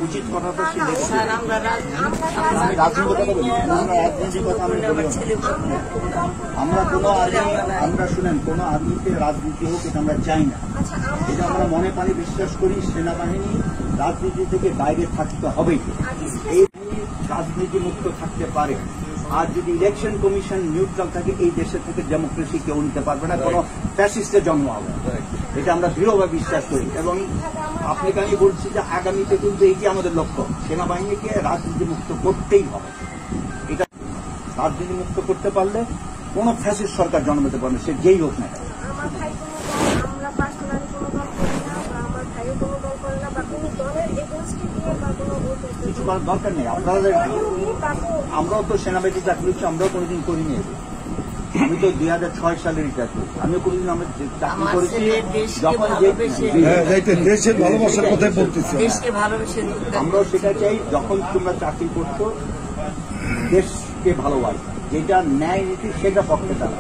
উচিত কথা তো সে রাজনীতির কথা আমরা কোনো আমরা শুনেন কোনো আর্মিতে রাজনীতি হোক এটা আমরা চাই না। এটা আমরা মনে প্রাণে বিশ্বাস করি সেনাবাহিনী রাজনীতি থেকে বাইরে থাকতে হবে, এই রাজনীতি মুক্ত থাকতে পারে। আর যদি ইলেকশন কমিশন নিউট্রাল থাকে এই দেশের থেকে ডেমোক্রেসি কেউ নিতে পারবে না, কোনো ফ্যাসিস্টের জন্ম হবে, এটা আমরা দৃঢ়ভাবে বিশ্বাস করি। এবং আপনাকে আমি বলছি যে আগামীতে কিন্তু এইটি আমাদের লক্ষ্য, সেনাবাহিনীকে রাজনীতি মুক্ত করতেই হবে। এটা রাজনীতি মুক্ত করতে পারলে কোনো ফ্যাসিস্ট সরকার জন্ম নিতে পারবে, সে যেই হোক না। কিছু করার দরকার নেই। আপনাদের আমরাও তো সেনাবাহিনী চাকরি হচ্ছে, আমরাও কোনোদিন করিনি। আমি তো 2006 সালে রিটায়ার করি, আমিও কোনোদিন আমরা চাকরি করেছি। যখন দেশের ভালোবাসার কথাই বলতেছি, আমরাও সেটা চাই। যখন তোমরা চাকরি করছো দেশকে ভালোবাসো, যেটা ন্যায় নীতি সেটা পক্ষে তারা।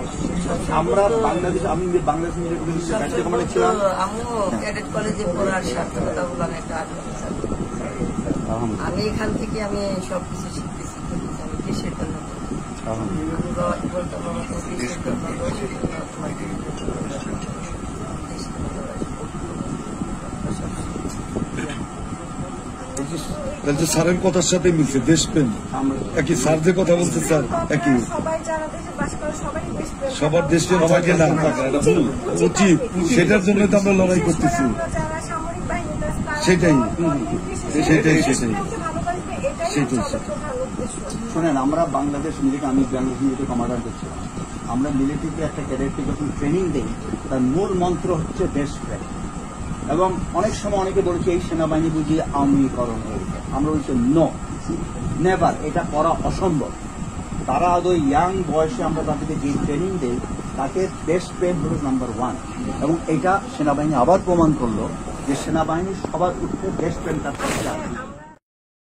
আমরা বাংলাদেশ, আমি বাংলাদেশ মিলিটারি ছিলাম, আমি এখান থেকে আমি সবকিছু শিখতেছি, আমি দেশের জন্য স্যারের কথার সাথে মিলছে দেশপ্রেম। একই স্যার যে কথা বলছে স্যার একই, সবার দেশপ্রেম থাকে না, উচিত। সেটার জন্য তো আমরা লড়াই করতেছি। সেটাই সেটাই সেটাই সেটাই শোনেন, আমরা বাংলাদেশ মিলিটারি, আমি বাংলাদেশ মিলিটারি কমান্ডার ছিলাম। আমরা মিলিটারিতে একটা ক্যাডেটকে যখন ট্রেনিং দিই, তার মূল মন্ত্র হচ্ছে দেশপ্রেম। এবং অনেক সময় অনেকে বলেছে এই সেনাবাহিনী বুঝিয়ে আওয়ামীকরণ হয়েছে। আমরা বলছি নো, নেভার, এটা করা অসম্ভব। তারা আদৌ ইয়াং বয়সে আমরা তাদেরকে যে ট্রেনিং দেই, তাকে দেশপ্রেম হল নাম্বার 1। এবং এটা সেনাবাহিনী আবার প্রমাণ করলো যে সেনাবাহিনী সবার উঠে দেশপ্রেম কাজ করতে।